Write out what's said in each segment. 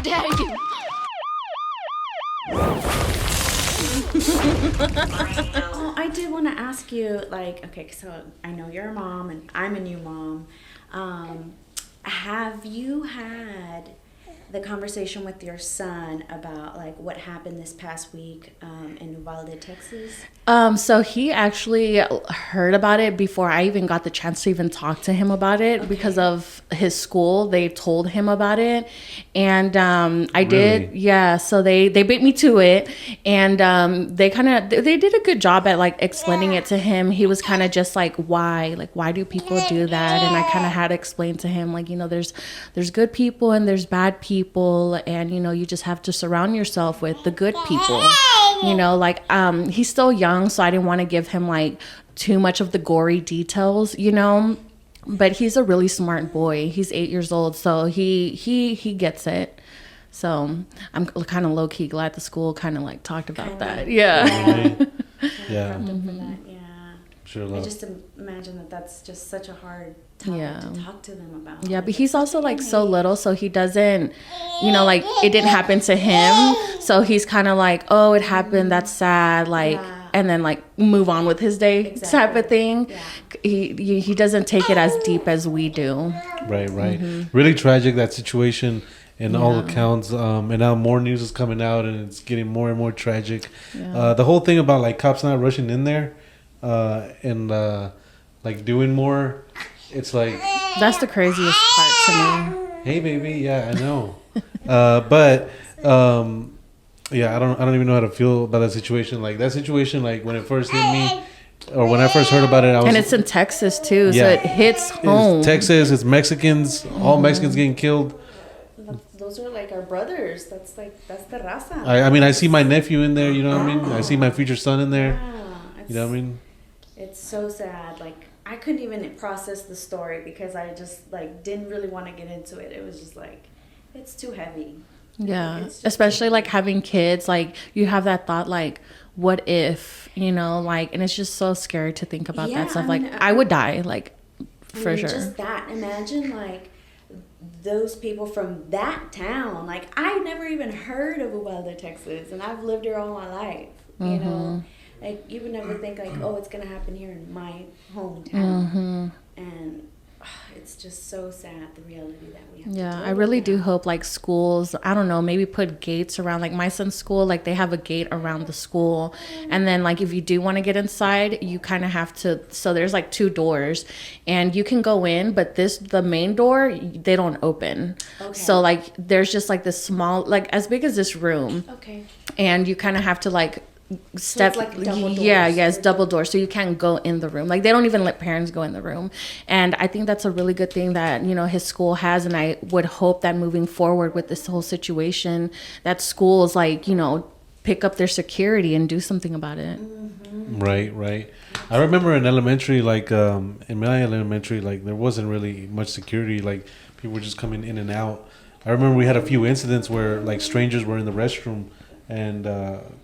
dare you? Oh, I did want to ask you, like, okay, so I know you're a mom and I'm a new mom. Have you had the conversation with your son about like what happened this past week in Uvalde, Texas? So he actually heard about it before I even got the chance to even talk to him about it because of his school. They told him about it, and I did, yeah. So they beat me to it, and they did a good job at like explaining it to him. He was kind of just like, why do people do that? And I kind of had to explain to him, like, you know, there's good people and there's bad people, and you know, you just have to surround yourself with the good people. You know, like he's still young, so I didn't want to give him like too much of the gory details, you know. But he's a really smart boy. He's 8 years old, so he gets it. So I'm kind of low key glad the school kind of like talked about that. Yeah. Yeah. Sure. I just imagine that that's just such a hard topic to talk to them about. Yeah, but he's also like so little, so he doesn't, you know, like it didn't happen to him. So he's kind of like, oh, it happened. That's sad. Like, and then like move on with his day type of thing. Yeah. He doesn't take it as deep as we do. Right. Really tragic, that situation. In all accounts, and now more news is coming out, and it's getting more and more tragic. Yeah. The whole thing about like cops not rushing in there, and like doing more, it's like that's the craziest part to me. Hey, baby, yeah, I know, but yeah, I don't even know how to feel about that situation. Like that situation, like when it first hit me, or when I first heard about it, I was, and it's in Texas too, so it hits home. It's Texas, it's Mexicans, all Mexicans getting killed. Those are like our brothers. That's the raza. I mean, I see my nephew in there. You know what I mean? I see my future son in there. You know what I mean? It's so sad. Like I couldn't even process the story because I just like didn't really want to get into it. It was just like it's too heavy. Yeah, especially like having kids. Like you have that thought, like, what if, you know, like, and it's just so scary to think about that stuff. Like I would die, like for sure. Just that. Imagine like those people from that town. Like I never even heard of Uvalde, Texas, and I've lived here all my life. You know, like you would never think like, oh, it's gonna happen here in my hometown, and it's just so sad, the reality that we have. Yeah, I really do hope like schools, I don't know, maybe put gates around like my son's school. Like they have a gate around the school, and then like if you do want to get inside, you kind of have to. So there's like 2 doors, and you can go in, but the main door they don't open. Okay. So like there's just like this small, like as big as this room. Okay. And you kind of have to like step, so it's like double doors. It's double doors, so you can't go in the room. Like they don't even let parents go in the room. And I think that's a really good thing that, you know, his school has, and I would hope that moving forward with this whole situation, that schools like, you know, pick up their security and do something about it. Right. I remember in elementary, like in my elementary, like there wasn't really much security. Like people were just coming in and out. I remember we had a few incidents where like strangers were in the restroom, and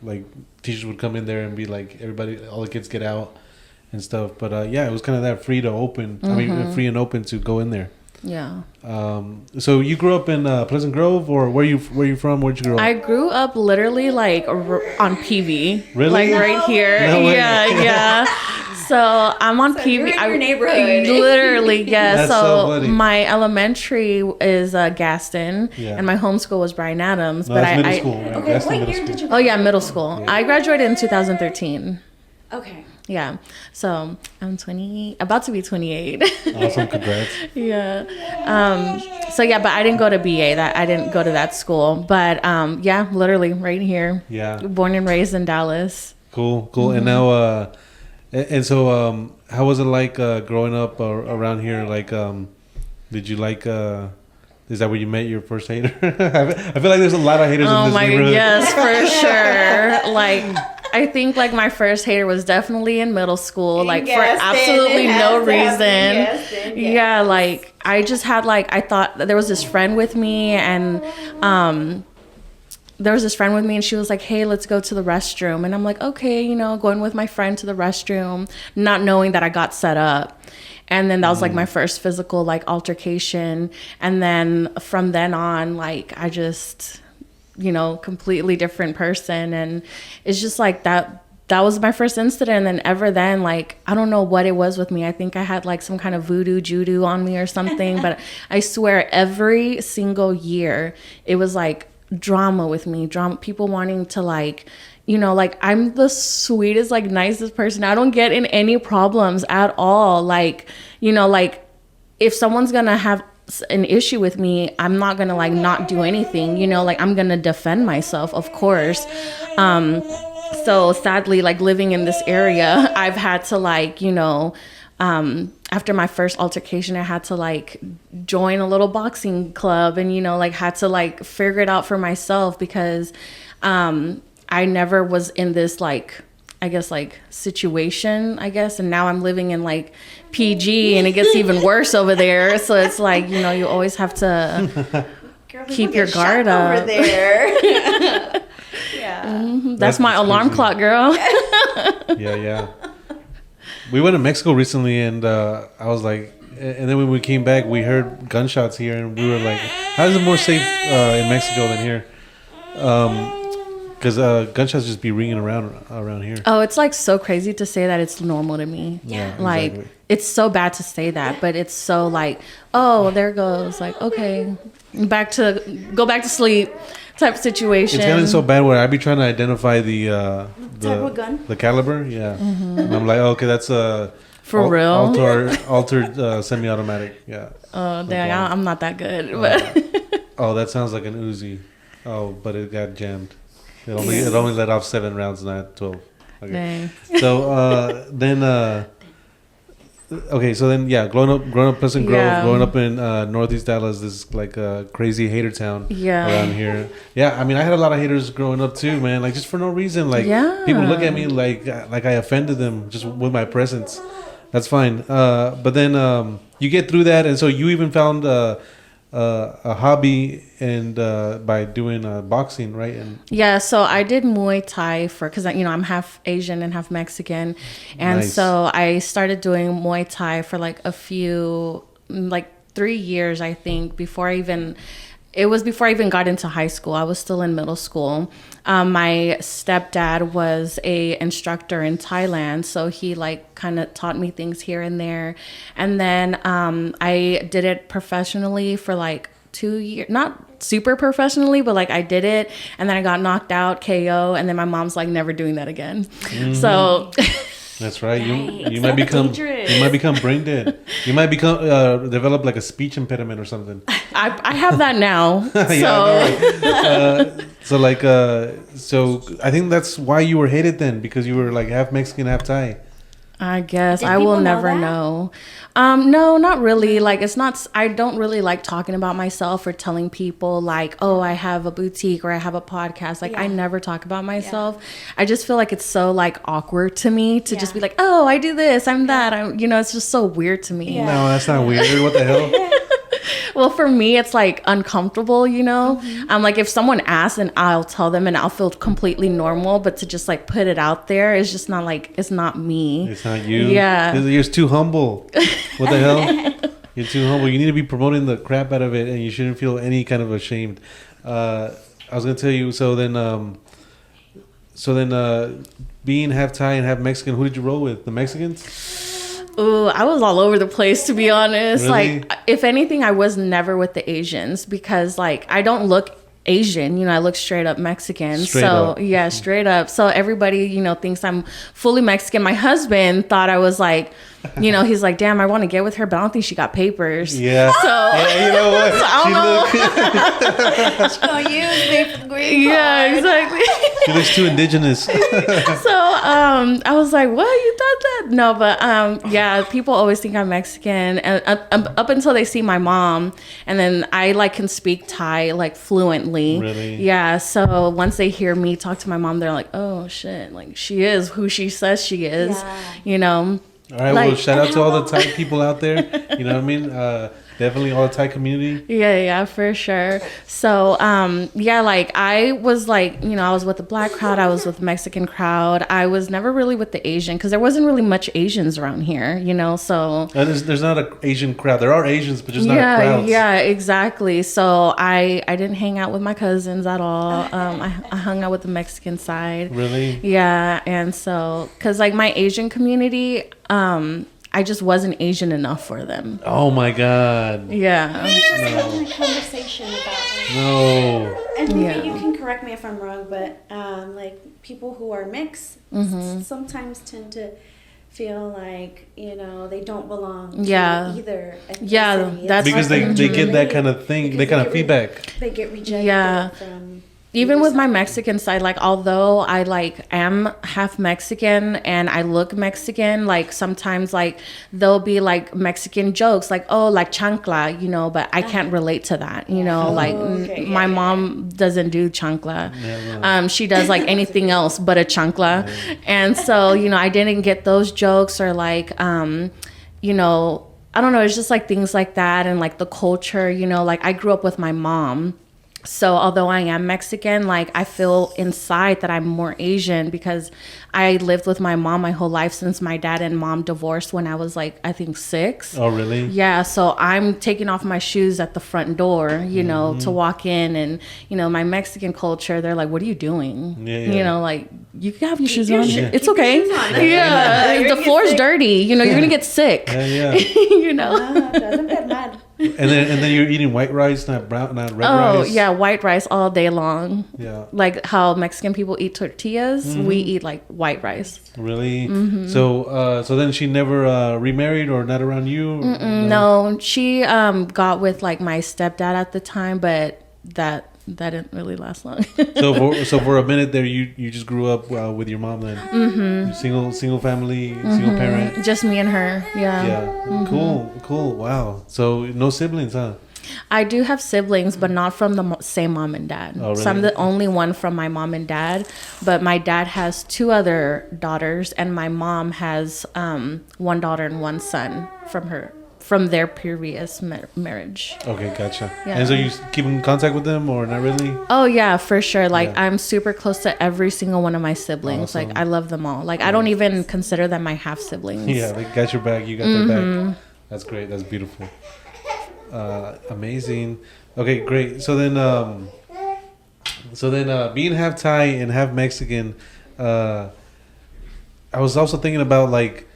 like teachers would come in there and be like, everybody, all the kids get out and stuff. But yeah, it was kind of that free to open. I mean, free and open to go in there. Yeah. So you grew up in Pleasant Grove, or where you from? Where'd you grow up? I grew up literally like on PV. Really? Like right here. No way. Yeah. So I'm on PV. You're in your neighborhood. Literally, yeah. That's so funny. My elementary is Gaston, and my home school was Bryan Adams. No, but that's middle school. Right? Okay, Gaston what middle year school. did you? Oh yeah, middle school. Yeah. I graduated in 2013. Okay. Yeah. So I'm 20, about to be 28. Awesome, congrats. Yeah. So yeah, but I didn't go to BA. I didn't go to that school. But yeah, literally right here. Yeah. Born and raised in Dallas. Cool. And now, and so, how was it like growing up around here? Like, did you like? Is that where you met your first hater? I feel like there's a lot of haters in this neighborhood. Yes, for sure. Like, I think like my first hater was definitely in middle school, like for absolutely no reason. Yeah, like I just had like, I thought there was this friend with me, and there was this friend with me, and she was like, hey, let's go to the restroom. And I'm like, okay, you know, going with my friend to the restroom, not knowing that I got set up. And then that was like my first physical like altercation. And then from then on, like I just, you know, completely different person. And it's just like that was my first incident. And then ever then, like, I don't know what it was with me. I think I had like some kind of voodoo judo on me or something. But I swear every single year it was like drama with me, people wanting to like, you know, like I'm the sweetest, like nicest person. I don't get in any problems at all. Like, you know, like if someone's gonna have an issue with me, I'm not gonna like not do anything, you know, like I'm gonna defend myself, of course. So sadly, like living in this area, I've had to like, you know, after my first altercation, I had to like join a little boxing club and, you know, like had to like figure it out for myself because I never was in this like, I guess like situation, I guess. And now I'm living in like PG and it gets even worse over there. So it's like, you know, you always have to keep your guard up. Over there. Yeah. Mm-hmm. That's my alarm clock, girl. Yeah. We went to Mexico recently, and I was like, and then when we came back, we heard gunshots here, and we were like, how is it more safe in Mexico than here? Because gunshots just be ringing around here. Oh, it's like so crazy to say that it's normal to me. Yeah. Like, exactly. It's so bad to say that, but it's so like, oh, there goes. Like, okay, go back to sleep type situation. It's gotten so bad where I be trying to identify the type of gun? the caliber. Yeah. And I'm like, oh, okay, that's a For real? altered semi-automatic. Yeah. Oh, dang, I'm not that good. But Oh, that sounds like an Uzi. Oh, but it got jammed. It only let off 7 rounds, not 12. Okay. dang. So growing up Pleasant Grove, Yeah. growing up in Northeast Dallas, this like a crazy hater town Yeah. around here. Yeah, I mean, I had a lot of haters growing up too, man. Like just for no reason. Like people look at me like I offended them just with my presence. That's fine. But then you get through that, and so you even found a hobby and by doing boxing, right? And Yeah, so I did Muay Thai because you know I'm half Asian and half Mexican, and Nice. so I started doing Muay Thai for like 3 years, I think, before I even got into high school. I was still in middle school. My stepdad was a instructor in Thailand, so he like kind of taught me things here and there. And then I did it professionally for like 2 years, not super professionally, but like I did it, and then I got knocked out, KO, and then my mom's like, never doing that again. Mm-hmm. So that's right. You Yikes, might that's become dangerous. brain dead. You might develop like a speech impediment or something. I have that now. So So I think that's why you were hated then, because you were like half Mexican, half Thai. I guess Did I will people know never that? know. No, not really. Like it's not. I don't really like talking about myself or telling people like, oh, I have a boutique or I have a podcast. Like I Yeah. never talk about myself. I just feel like it's so like awkward to me to just Yeah. be like, oh, I do this, I'm that. it's just so weird to me. Yeah. No, that's not weird. What the hell? Well, for me, it's like uncomfortable, I'm like, if someone asks and I'll tell them and I'll feel completely normal, but to just like put it out there is just not like, it's not me. It's not you. Yeah. You're too humble. What the hell? You're too humble. You need to be promoting the crap out of it, and you shouldn't feel any kind of ashamed. I was gonna tell you. So then, being half Thai and half Mexican, who did you roll with? The Mexicans? Ooh, I was all over the place, to be honest. Really? Like, if anything, I was never with the Asians because, like, I don't look Asian. I look straight up Mexican. Straight up. Yeah, straight up. So everybody, thinks I'm fully Mexican. My husband thought I was like, he's like, damn, I want to get with her, but I don't think she got papers. Yeah. So, Yeah, you know what? so I don't know. Oh, use me for the green card. Yeah, exactly. She looks too indigenous. So I was like, what, you thought that? No, but yeah, people always think I'm Mexican, and up until they see my mom, and then I like can speak Thai like fluently. Really? Yeah. So once they hear me talk to my mom, they're like, oh shit, like she is who she says she is. Yeah. All right, well, Like- shout out to all the Thai people out there. You know what I mean? Definitely all the Thai community. Yeah, for sure. So, yeah, like I was like, you know, I was with the black crowd, I was with the Mexican crowd. I was never really with the Asian because there wasn't really much Asians around here, you know. So There's not an Asian crowd. There are Asians, but just not a crowd. Yeah, exactly. So I didn't hang out with my cousins at all. I hung out with the Mexican side. Really? Yeah, and so because like my Asian community, I just wasn't Asian enough for them. Oh my God. Yeah. We were just having a conversation about like, No. and maybe Yeah. you can correct me if I'm wrong, but like people who are mixed sometimes tend to feel like, you know, they don't belong to either ethnicity. Yeah, that's Because they get that kind of thing, Because that kind they of feedback. They get rejected Yeah. from Even with my Mexican side, like although I like am half Mexican and I look Mexican, like sometimes like there'll be like Mexican jokes like, oh, like chancla, you know, but I can't relate to that, you know, like my mom doesn't do chancla. She does like anything else but a chancla. And so, you know, I didn't get those jokes or like, you know, I don't know, it's just like things like that and like the culture, you know, like I grew up with my mom. So although I am Mexican, like I feel inside that I'm more Asian because I lived with my mom my whole life since my dad and mom divorced when I was like, I think 6. Oh, really? Yeah. So I'm taking off my shoes at the front door, you know, to walk in and, you know, my Mexican culture, they're like, what are you doing? Yeah. You know, like you can have your shoes on. Yeah. It's Keep your okay. shoes on. Yeah. You're The gonna floor's get sick. dirty. You know, you're going to get sick. Yeah. You know? doesn't get mad. And then you're eating white rice, not brown, not red Oh, rice. yeah. White rice all day long. Yeah. Like how Mexican people eat tortillas, we eat like white rice. Really? So then she never remarried or not around you? No, she got with like my stepdad at the time, but that didn't really last long. So for a minute there, you just grew up with your mom then. Single family, single parent. Just me and her. Yeah. Yeah. Cool. Wow. So no siblings, huh? I do have siblings, but not from the same mom and dad. Oh, So I'm really? the only one from my mom and dad. But my dad has 2 other daughters, and my mom has 1 daughter and 1 son from their previous marriage. Okay, gotcha. Yeah. And so you keep in contact with them or not really? Oh yeah, for sure. Like Yeah. I'm super close to every single one of my siblings. Awesome. Like I love them all. Like I don't even consider them my half siblings. Yeah, they got your back. You got their back. That's great. That's beautiful. Amazing. Okay, great. So then, being half Thai and half Mexican, I was also thinking about like,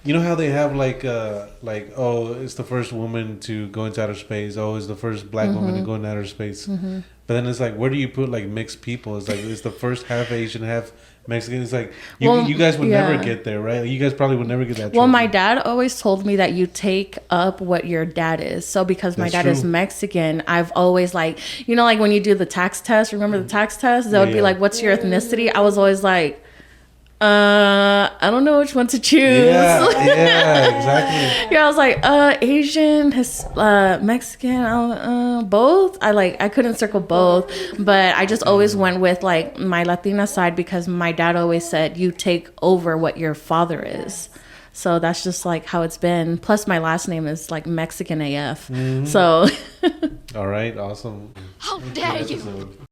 you know how they have like oh, it's the first woman to go into outer space. Oh, it's the first black woman to go into outer space. But then it's like, where do you put like mixed people? It's like it's the first half Asian, half Mexican. It's like you guys would never get there, right? You guys probably would never get that. Well, trophy. my dad always told me that you take up what your dad is. So because my That's dad is true. Mexican, I've always like, you know, like when you do the tax test, remember the tax test? That would be Yeah. like, what's your ethnicity? I was always like, I don't know which one to choose. Yeah, exactly. Yeah, I was like, Asian, Mexican, both. I couldn't circle both, but I just always went with like my Latina side because my dad always said you take over what your father is. So that's just like how it's been. Plus my last name is like Mexican AF. So All right, awesome. How dare you! Episode.